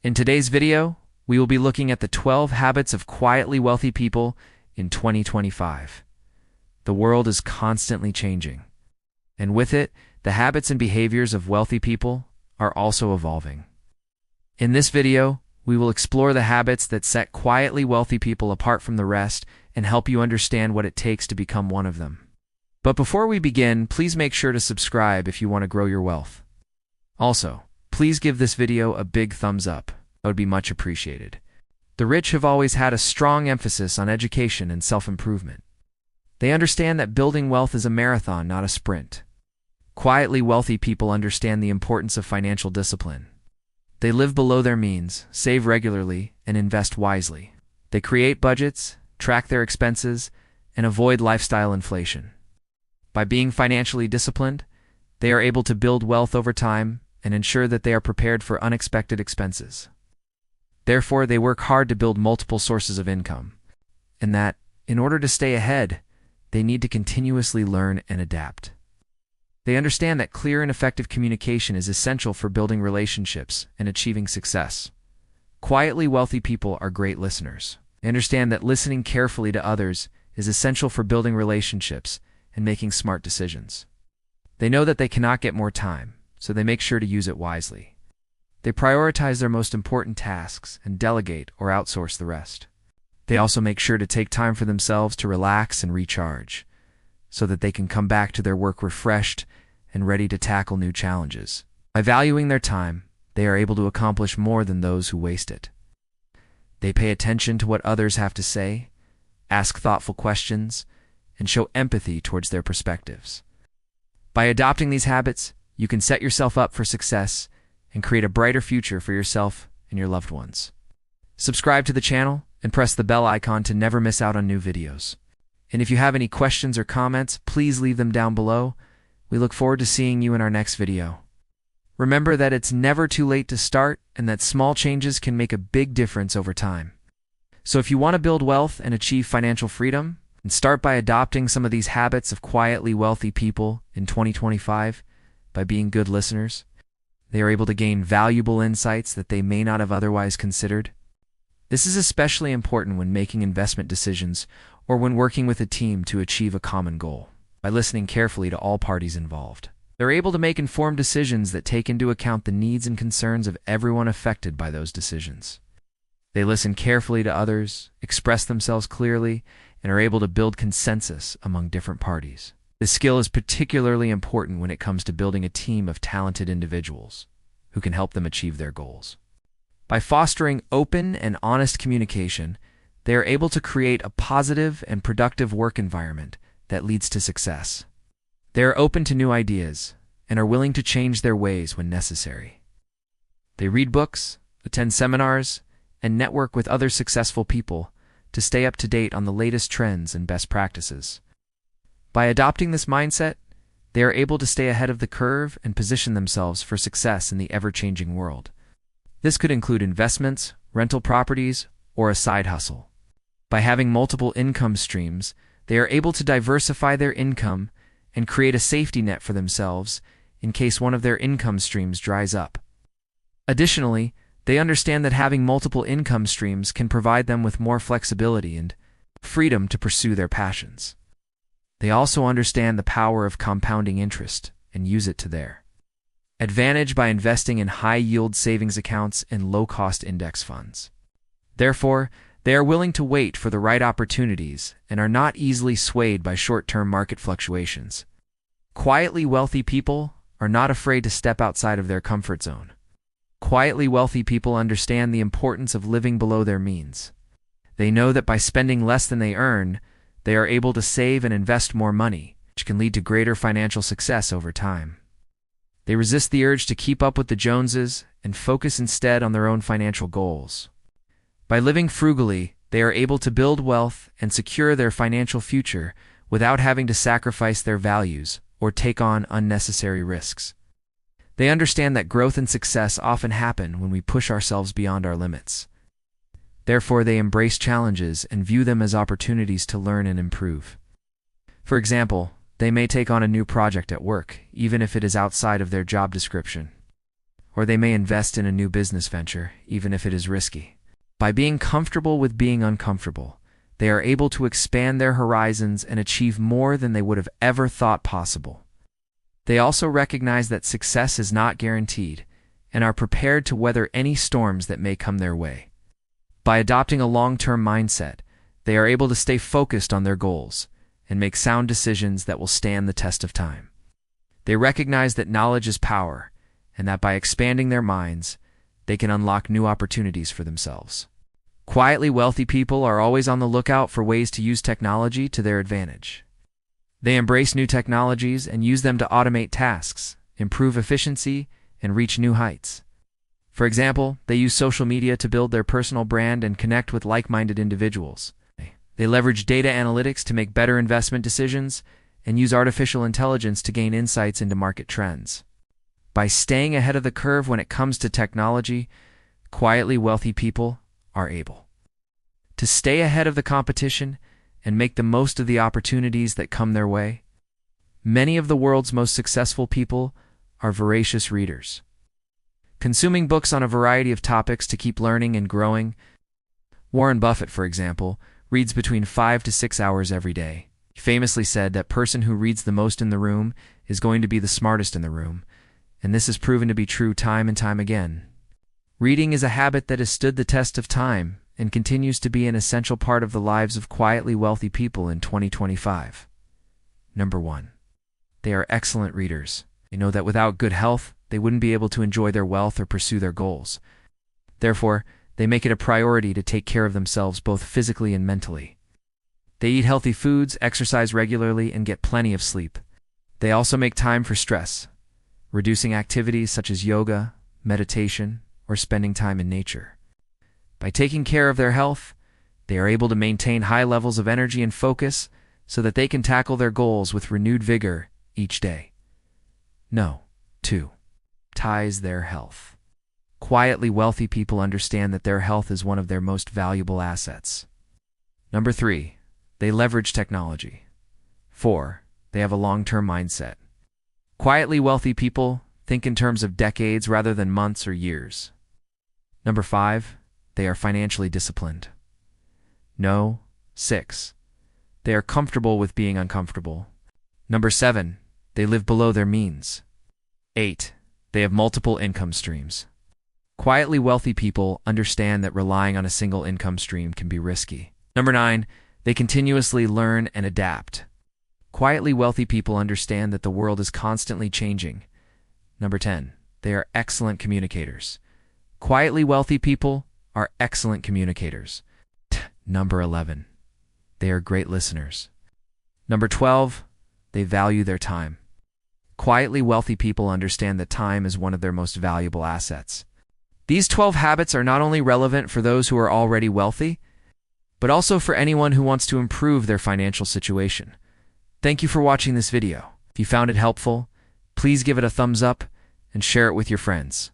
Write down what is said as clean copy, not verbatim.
In today's video, we will be looking at the 12 habits of quietly wealthy people in 2025. The world is constantly changing, and with it, the habits and behaviors of wealthy people are also evolving. In this video, we will explore the habits that set quietly wealthy people apart from the rest and help you understand what it takes to become one of them. But before we begin, please make sure to subscribe if you want to grow your wealth. Also, please give this video a big thumbs up. That would be much appreciated. The rich have always had a strong emphasis on education and self-improvement. They understand that building wealth is a marathon, not a sprint. Quietly wealthy people understand the importance of financial discipline. They live below their means, save regularly, and invest wisely. They create budgets, track their expenses, and avoid lifestyle inflation. By being financially disciplined, they are able to build wealth over time and ensure that they are prepared for unexpected expenses. Therefore, they work hard to build multiple sources of income, and that, in order to stay ahead, they need to continuously learn and adapt. They understand that clear and effective communication is essential for building relationships and achieving success. Quietly wealthy people are great listeners. They understand that listening carefully to others is essential for building relationships and making smart decisions. They know that they cannot get more time, so they make sure to use it wisely. They prioritize their most important tasks and delegate or outsource the rest. They also make sure to take time for themselves to relax and recharge, so that they can come back to their work refreshed and ready to tackle new challenges. By valuing their time, they are able to accomplish more than those who waste it. They pay attention to what others have to say, ask thoughtful questions, and show empathy towards their perspectives. By adopting these habits, you can set yourself up for success and create a brighter future for yourself and your loved ones. Subscribe to the channel and press the bell icon to never miss out on new videos. And if you have any questions or comments, please leave them down below. We look forward to seeing you in our next video. Remember that it's never too late to start and that small changes can make a big difference over time. So if you want to build wealth and achieve financial freedom, and start by adopting some of these habits of quietly wealthy people in 2025 by being good listeners, they are able to gain valuable insights that they may not have otherwise considered. This is especially important when making investment decisions or when working with a team to achieve a common goal. By listening carefully to all parties involved, they're able to make informed decisions that take into account the needs and concerns of everyone affected by those decisions. They listen carefully to others, express themselves clearly, and are able to build consensus among different parties. This skill is particularly important when it comes to building a team of talented individuals who can help them achieve their goals. By fostering open and honest communication, they are able to create a positive and productive work environment that leads to success. They are open to new ideas and are willing to change their ways when necessary. They read books, attend seminars, and network with other successful people to stay up to date on the latest trends and best practices. By adopting this mindset, they are able to stay ahead of the curve and position themselves for success in the ever-changing world. This could include investments, rental properties, or a side hustle. By having multiple income streams, they are able to diversify their income and create a safety net for themselves in case one of their income streams dries up. Additionally, they understand that having multiple income streams can provide them with more flexibility and freedom to pursue their passions. They also understand the power of compounding interest and use it to their advantage by investing in high-yield savings accounts and low-cost index funds. Therefore, they are willing to wait for the right opportunities and are not easily swayed by short-term market fluctuations. Quietly wealthy people are not afraid to step outside of their comfort zone. Quietly wealthy people understand the importance of living below their means. They know that by spending less than they earn, they are able to save and invest more money, which can lead to greater financial success over time. They resist the urge to keep up with the Joneses and focus instead on their own financial goals. By living frugally, they are able to build wealth and secure their financial future without having to sacrifice their values or take on unnecessary risks. They understand that growth and success often happen when we push ourselves beyond our limits. Therefore, they embrace challenges and view them as opportunities to learn and improve. For example, they may take on a new project at work, even if it is outside of their job description. or they may invest in a new business venture, even if it is risky. By being comfortable with being uncomfortable, they are able to expand their horizons and achieve more than they would have ever thought possible. They also recognize that success is not guaranteed and are prepared to weather any storms that may come their way. By adopting a long-term mindset, they are able to stay focused on their goals and make sound decisions that will stand the test of time. They recognize that knowledge is power, and that by expanding their minds, they can unlock new opportunities for themselves. Quietly wealthy people are always on the lookout for ways to use technology to their advantage. They embrace new technologies and use them to automate tasks, improve efficiency, and reach new heights. For example, they use social media to build their personal brand and connect with like-minded individuals. They leverage data analytics to make better investment decisions and use artificial intelligence to gain insights into market trends. By staying ahead of the curve when it comes to technology, quietly wealthy people are able to stay ahead of the competition and make the most of the opportunities that come their way. Many of the world's most successful people are voracious readers, consuming books on a variety of topics to keep learning and growing. Warren Buffett, for example, reads between 5 to 6 hours every day. He famously said that person who reads the most in the room is going to be the smartest in the room, and this has proven to be true time and time again. Reading is a habit that has stood the test of time and continues to be an essential part of the lives of quietly wealthy people in 2025. Number 1. They are excellent readers. They know that without good health, they wouldn't be able to enjoy their wealth or pursue their goals. Therefore, they make it a priority to take care of themselves both physically and mentally. They eat healthy foods, exercise regularly, and get plenty of sleep. They also make time for stress, reducing activities such as yoga, meditation, or spending time in nature. By taking care of their health, they are able to maintain high levels of energy and focus so that they can tackle their goals with renewed vigor each day. No. 2. Ties their health. Quietly wealthy people understand that their health is one of their most valuable assets. Number 3. They leverage technology. 4. They have a long-term mindset. Quietly wealthy people think in terms of decades rather than months or years. Number 5. They are financially disciplined. 6. They are comfortable with being uncomfortable. Number 7. They live below their means. 8. They have multiple income streams. Quietly wealthy people understand that relying on a single income stream can be risky. Number 9. They continuously learn and adapt. Quietly wealthy people understand that the world is constantly changing. Number 10. They are excellent communicators. Quietly wealthy people are excellent communicators. Number 11. They are great listeners. Number 12. They value their time. Quietly wealthy people understand that time is one of their most valuable assets. These 12 habits are not only relevant for those who are already wealthy, but also for anyone who wants to improve their financial situation. Thank you for watching this video. If you found it helpful, please give it a thumbs up and share it with your friends.